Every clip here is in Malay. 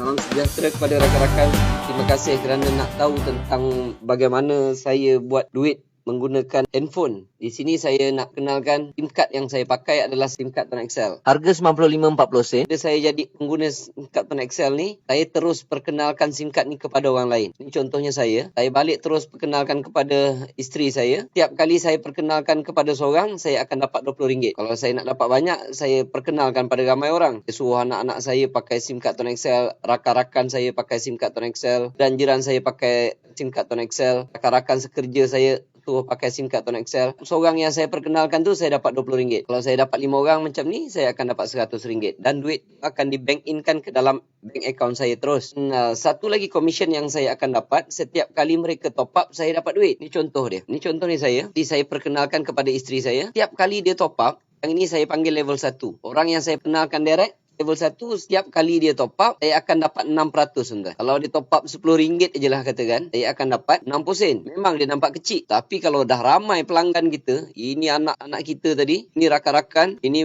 Salam sejahtera kepada rakan-rakan. Terima kasih kerana nak tahu tentang bagaimana saya buat duit menggunakan handphone. Di sini saya nak kenalkan SIM card yang saya pakai adalah SIM card Tone XL. Harga 95-40 sen. Bila saya jadi pengguna SIM card Tone XL ni, saya terus perkenalkan SIM card ni kepada orang lain. Ini contohnya saya balik terus perkenalkan kepada isteri saya. Tiap kali saya perkenalkan kepada seorang, saya akan dapat RM20. Kalau saya nak dapat banyak, saya perkenalkan pada ramai orang. Saya suruh anak-anak saya pakai SIM card Tone XL, rakan-rakan saya pakai SIM card Tone XL, dan jiran saya pakai SIM card Tone XL, rakan-rakan sekerja saya suruh pakai SIM card Tone XL. Seorang yang saya perkenalkan tu saya dapat RM20. Kalau saya dapat 5 orang macam ni, saya akan dapat RM100 dan duit akan di bank in-kan ke dalam bank account saya terus. Satu lagi commission yang saya akan dapat setiap kali mereka top up, saya dapat duit. Ni contoh dia. Ni contoh ni saya. Jadi saya perkenalkan kepada isteri saya. Setiap kali dia top up, yang ini saya panggil level 1. Orang yang saya kenalkan direct level 1, setiap kali dia top up, saya akan dapat 6%. Tuan. Kalau dia top up RM10 je lah katakan, saya akan dapat 60 sen. Memang dia nampak kecil. Tapi kalau dah ramai pelanggan kita, ini anak-anak kita tadi, ini rakan-rakan, ini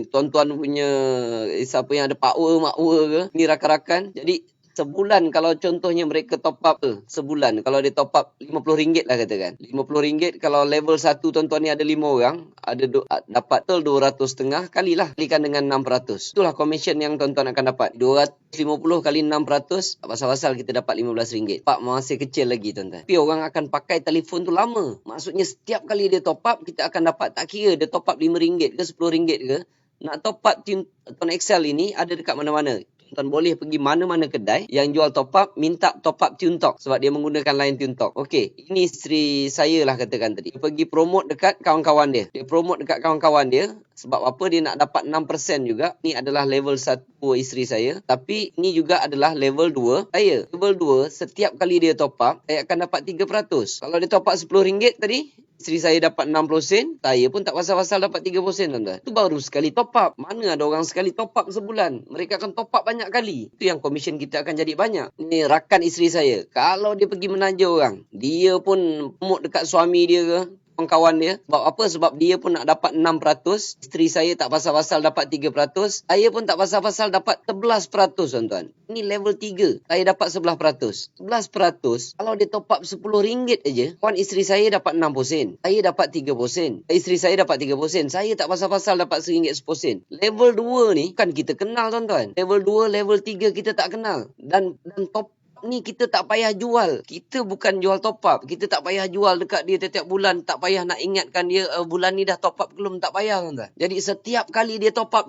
tuan-tuan punya, siapa yang ada makwa ke, ini rakan-rakan. Jadi, sebulan kalau contohnya mereka top up sebulan, kalau dia top up RM50 lah katakan. RM50 kalau level 1 tuan-tuan ni ada 5 orang, dapat total 200.5 kalilah, kalikan dengan 6%. Itulah commission yang tuan-tuan akan dapat. 250 kali 6%, pasal-pasal kita dapat RM15. Pak masih kecil lagi tuan-tuan. Tapi orang akan pakai telefon tu lama. Maksudnya setiap kali dia top up, kita akan dapat, tak kira dia top up RM5 ke RM10 ke. Nak top up Tone XL ini ada dekat mana-mana. Tuan boleh pergi mana-mana kedai yang jual top up, minta top up TuneTalk sebab dia menggunakan line TuneTalk. Okey, ini isteri saya lah katakan tadi. Dia pergi promote dekat kawan-kawan dia. Dia promote dekat kawan-kawan dia sebab apa, dia nak dapat 6% juga. Ini adalah level 1 isteri saya. Tapi ini juga adalah level 2 saya. Level 2, setiap kali dia top up, saya akan dapat 3%. Kalau dia top up RM10 tadi, isteri saya dapat 60 sen, saya pun tak pasal-pasal dapat 30 sen tuan-tuan. Itu baru sekali top up. Mana ada orang sekali top up sebulan. Mereka akan top up banyak kali. Itu yang komisen kita akan jadi banyak. Ini rakan isteri saya. Kalau dia pergi menaja orang, dia pun promote dekat suami dia ke, kawan dia. Sebab apa? Sebab dia pun nak dapat 6%. Isteri saya tak pasal-pasal dapat 3%. Saya pun tak pasal-pasal dapat 11%, tuan-tuan. Ini level 3. Saya dapat 11%. 11%, kalau dia top up RM10 aja, kawan isteri saya dapat 60 sen. Saya dapat 30 sen. Isteri saya dapat 30 sen. Saya tak pasal-pasal dapat RM1 10 sen. Level 2 ni kan kita kenal, tuan-tuan. Level 2, level 3 kita tak kenal. Dan top ni kita tak payah jual. Kita bukan jual top up. Kita tak payah jual dekat dia tiap-tiap bulan. Tak payah nak ingatkan dia bulan ni dah top up belum. Tak payah, tuan-tuan. Jadi setiap kali dia top up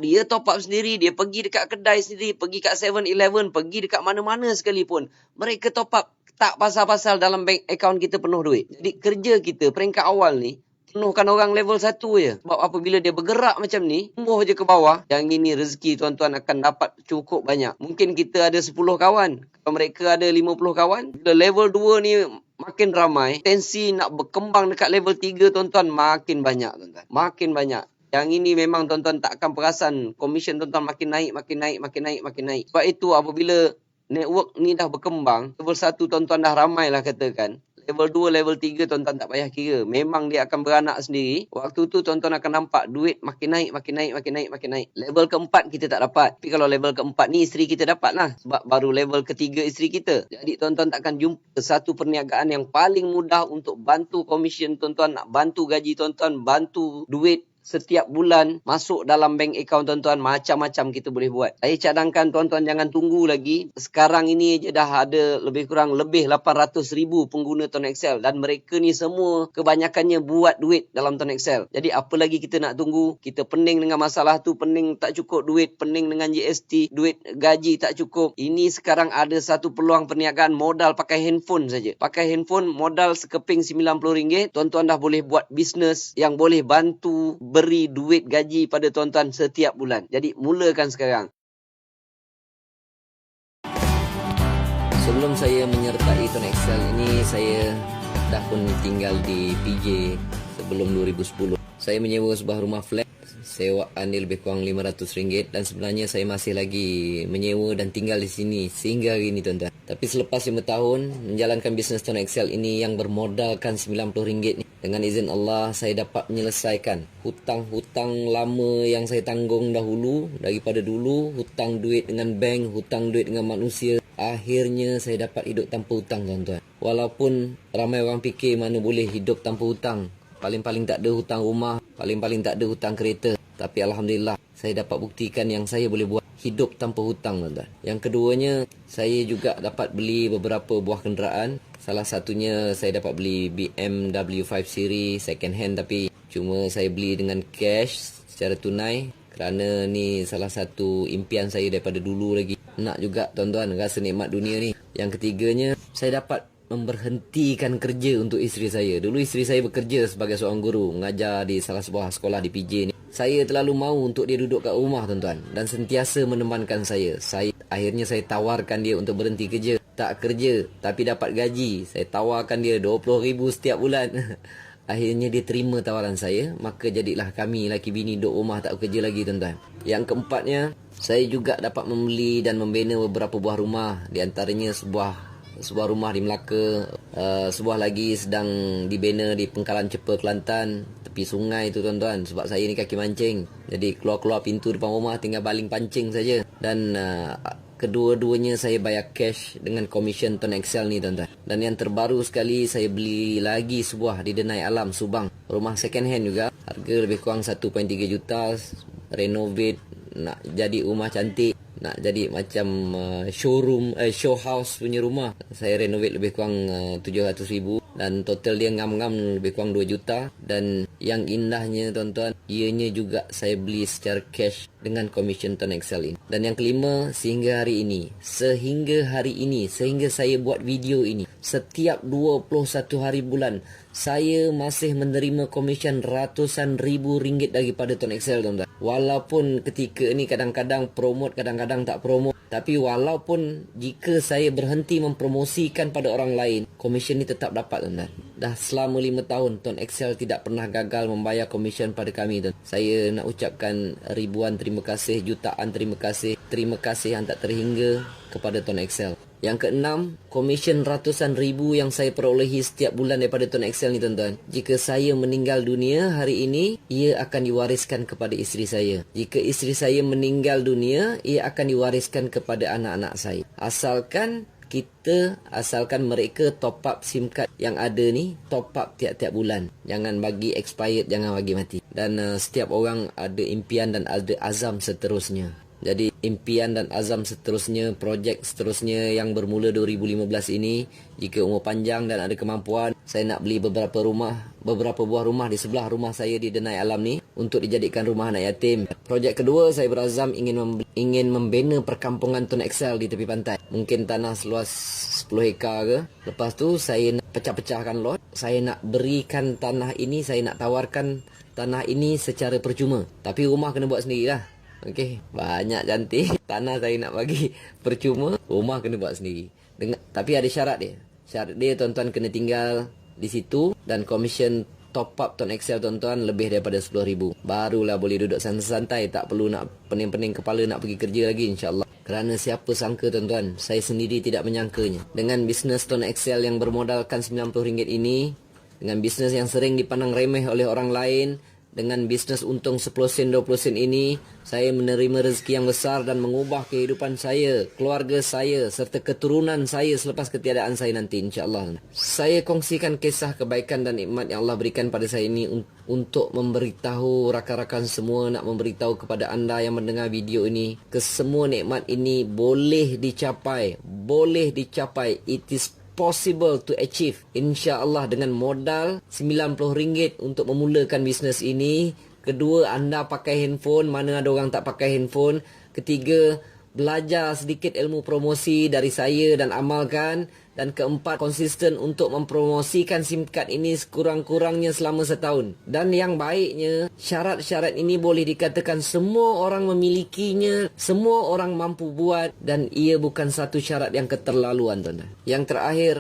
sendiri. Dia pergi dekat kedai sendiri. Pergi kat 7-Eleven. Pergi dekat mana-mana sekalipun. Mereka top up. Tak pasal-pasal dalam bank account kita penuh duit. Jadi kerja kita peringkat awal ni, penuhkan orang level 1 je. Sebab apabila dia bergerak macam ni, tumbuh je ke bawah, yang ini rezeki tuan-tuan akan dapat cukup banyak. Mungkin kita ada 10 kawan. Kalau mereka ada 50 kawan, bila level 2 ni makin ramai, tensi nak berkembang dekat level 3 tuan-tuan makin banyak, tuan-tuan. Makin banyak. Yang ini memang tuan-tuan tak akan perasan. Komisen tuan-tuan makin naik. Sebab itu apabila network ni dah berkembang, level 1 tuan-tuan dah ramai lah katakan. Level 2, level 3 tuan-tuan tak payah kira. Memang dia akan beranak sendiri. Waktu tu tuan-tuan akan nampak duit makin naik. Level keempat kita tak dapat. Tapi kalau level keempat ni isteri kita dapat lah. Sebab baru level ketiga isteri kita. Jadi tuan-tuan takkan jumpa satu perniagaan yang paling mudah untuk bantu komisen tuan-tuan, nak bantu gaji tuan-tuan, bantu duit setiap bulan masuk dalam bank account tuan-tuan. Macam-macam kita boleh buat. Saya cadangkan tuan-tuan jangan tunggu lagi. Sekarang ini je dah ada lebih 800,000 pengguna Tone XL. Dan mereka ni semua kebanyakannya buat duit dalam Tone XL. Jadi apa lagi kita nak tunggu? Kita pening dengan masalah tu. Pening tak cukup duit. Pening dengan GST. Duit gaji tak cukup. Ini sekarang ada satu peluang perniagaan modal pakai handphone saja. Pakai handphone modal sekeping RM90. Tuan-tuan dah boleh buat bisnes yang boleh bantu beri duit gaji pada tuan-tuan setiap bulan. Jadi mulakan sekarang. Sebelum saya menyertai Tone XL ini, saya dah pun tinggal di PJ sebelum 2010. Saya menyewa sebuah rumah flat sewaan dia lebih kurang RM500 dan sebenarnya saya masih lagi menyewa dan tinggal di sini sehingga hari ini tuan-tuan. Tapi selepas 5 tahun menjalankan bisnes Tone Excel ini yang bermodalkan RM90 ni, dengan izin Allah saya dapat menyelesaikan hutang-hutang lama yang saya tanggung dahulu. Daripada dulu hutang duit dengan bank, hutang duit dengan manusia, akhirnya saya dapat hidup tanpa hutang tuan-tuan. Walaupun ramai orang fikir mana boleh hidup tanpa hutang, paling-paling tak ada hutang rumah, paling-paling tak ada hutang kereta. Tapi Alhamdulillah, saya dapat buktikan yang saya boleh buat hidup tanpa hutang tuan-tuan. Yang keduanya, saya juga dapat beli beberapa buah kenderaan. Salah satunya saya dapat beli BMW 5 Series second hand, tapi cuma saya beli dengan cash secara tunai. Kerana ni salah satu impian saya daripada dulu lagi. Nak juga tuan-tuan rasa nikmat dunia ni. Yang ketiganya, saya dapat memberhentikan kerja untuk isteri saya. Dulu isteri saya bekerja sebagai seorang guru, mengajar di salah sebuah sekolah di PJ ni. Saya terlalu mahu untuk dia duduk kat rumah tuan-tuan dan sentiasa menemankan saya. Akhirnya saya tawarkan dia untuk berhenti kerja. Tak kerja tapi dapat gaji. Saya tawarkan dia RM20,000 setiap bulan. Akhirnya dia terima tawaran saya. Maka jadilah kami laki bini duduk rumah tak kerja lagi tuan-tuan. Yang keempatnya, saya juga dapat membeli dan membina beberapa buah rumah. Di antaranya sebuah rumah di Melaka, sebuah lagi sedang dibina di Pengkalan Cepa, Kelantan, tepi sungai tu tuan-tuan. Sebab saya ni kaki mancing, jadi keluar-keluar pintu depan rumah tinggal baling pancing saja. Dan kedua-duanya saya bayar cash dengan komisen Tone Excel ni tuan-tuan. Dan yang terbaru sekali, saya beli lagi sebuah di Denai Alam, Subang. Rumah second hand juga, harga lebih kurang 1.3 juta, renovate, nak jadi rumah cantik, nak jadi macam showroom, show house punya rumah. Saya renovate lebih kurang 700,000 dan total dia ngam-ngam lebih kurang 2 juta. Dan yang indahnya tuan-tuan, ianya juga saya beli secara cash dengan komisen Tone Excel ini. Dan yang kelima, sehingga hari ini, sehingga saya buat video ini, setiap 21 hari bulan saya masih menerima komisen ratusan ribu ringgit daripada Tone Excel tuan-tuan. Walaupun ketika ni kadang-kadang promote, kadang-kadang tak promote. Tapi walaupun jika saya berhenti mempromosikan pada orang lain, komisen ni tetap dapat tuan-tuan. Dah selama 5 tahun Tone Excel tidak pernah gagal membayar komisen pada kami tuan. Saya nak ucapkan ribuan terima kasih, jutaan terima kasih. Terima kasih yang tak terhingga kepada Tone Excel. Yang keenam, komisen ratusan ribu yang saya perolehi setiap bulan daripada Tone Excel ni tuan-tuan. Jika saya meninggal dunia hari ini, ia akan diwariskan kepada isteri saya. Jika isteri saya meninggal dunia, ia akan diwariskan kepada anak-anak saya. Asalkan mereka top up SIM card yang ada ni, top up tiap-tiap bulan. Jangan bagi expired, jangan bagi mati. Dan setiap orang ada impian dan ada azam seterusnya. Jadi impian dan azam seterusnya, projek seterusnya yang bermula 2015 ini, jika umur panjang dan ada kemampuan, saya nak beli beberapa buah rumah di sebelah rumah saya di Denai Alam ni untuk dijadikan rumah anak yatim. Projek kedua, saya berazam ingin membina perkampungan Tone Excel di tepi pantai. Mungkin tanah seluas 10 hektar ke. Lepas tu saya nak pecah-pecahkan lot. Saya nak berikan tanah ini, saya nak tawarkan tanah ini secara percuma. Tapi rumah kena buat sendirilah. Okey, banyak cantik. Tanah saya nak bagi percuma, rumah kena buat sendiri. Tapi ada syarat dia. Syarat dia tuan-tuan kena tinggal di situ dan komisen top up Tone Excel tuan-tuan lebih daripada 10,000. Barulah boleh duduk santai-santai, tak perlu nak pening-pening kepala nak pergi kerja lagi insya-Allah. Kerana siapa sangka tuan-tuan, saya sendiri tidak menyangkanya. Dengan bisnes Tone Excel yang bermodalkan RM90 ini, dengan bisnes yang sering dipandang remeh oleh orang lain, dengan bisnes untung 10 sen 20 sen ini, saya menerima rezeki yang besar dan mengubah kehidupan saya, keluarga saya serta keturunan saya selepas ketiadaan saya nanti insya-Allah. Saya kongsikan kisah kebaikan dan nikmat yang Allah berikan pada saya ini untuk memberitahu rakan-rakan semua, nak memberitahu kepada anda yang mendengar video ini, kesemua nikmat ini boleh dicapai. It is possible to achieve, insya-Allah, dengan modal RM90 untuk memulakan bisnes ini. Kedua, anda pakai handphone, mana ada orang tak pakai handphone. Ketiga, belajar sedikit ilmu promosi dari saya dan amalkan. Dan keempat, konsisten untuk mempromosikan SIM card ini sekurang-kurangnya selama setahun. Dan yang baiknya, syarat-syarat ini boleh dikatakan semua orang memilikinya, semua orang mampu buat, dan ia bukan satu syarat yang keterlaluan tuan-tuan. Yang terakhir,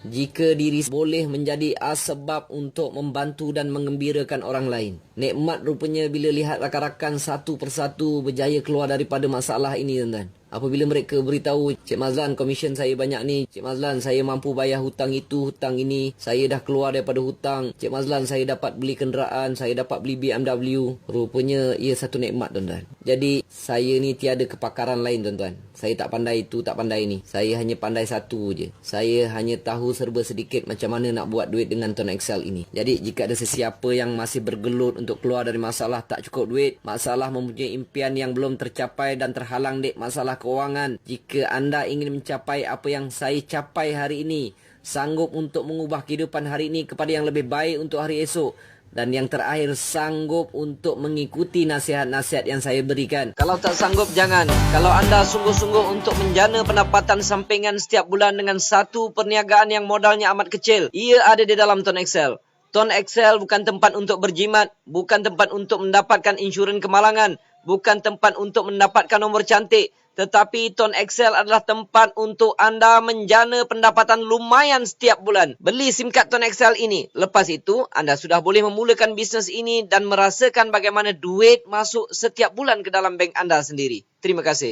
jika diri boleh menjadi sebab untuk membantu dan mengembirakan orang lain. Nikmat rupanya bila lihat rakan-rakan satu persatu berjaya keluar daripada masalah ini, tuan-tuan. Apabila mereka beritahu, Cik Mazlan, komisen saya banyak ni. Cik Mazlan, saya mampu bayar hutang itu, hutang ini. Saya dah keluar daripada hutang. Cik Mazlan, saya dapat beli kenderaan. Saya dapat beli BMW. Rupanya ia satu nikmat, tuan-tuan. Jadi, saya ni tiada kepakaran lain, tuan-tuan. Saya tak pandai itu, tak pandai ni. Saya hanya pandai satu je. Saya hanya tahu serba sedikit macam mana nak buat duit dengan Tuan Excel ini. Jadi, jika ada sesiapa yang masih bergelut untuk keluar dari masalah tak cukup duit, masalah mempunyai impian yang belum tercapai dan terhalang dek masalah kewangan. Jika anda ingin mencapai apa yang saya capai hari ini, sanggup untuk mengubah kehidupan hari ini kepada yang lebih baik untuk hari esok, dan yang terakhir, sanggup untuk mengikuti nasihat-nasihat yang saya berikan. Kalau tak sanggup, jangan. Kalau anda sungguh-sungguh untuk menjana pendapatan sampingan setiap bulan dengan satu perniagaan yang modalnya amat kecil, ia ada di dalam Tuan Excel. Tuan Excel bukan tempat untuk berjimat, bukan tempat untuk mendapatkan insurans kemalangan, bukan tempat untuk mendapatkan nombor cantik. Tetapi Tuan Excel adalah tempat untuk anda menjana pendapatan lumayan setiap bulan. Beli SIM card Tuan Excel ini. Lepas itu, anda sudah boleh memulakan bisnes ini dan merasakan bagaimana duit masuk setiap bulan ke dalam bank anda sendiri. Terima kasih.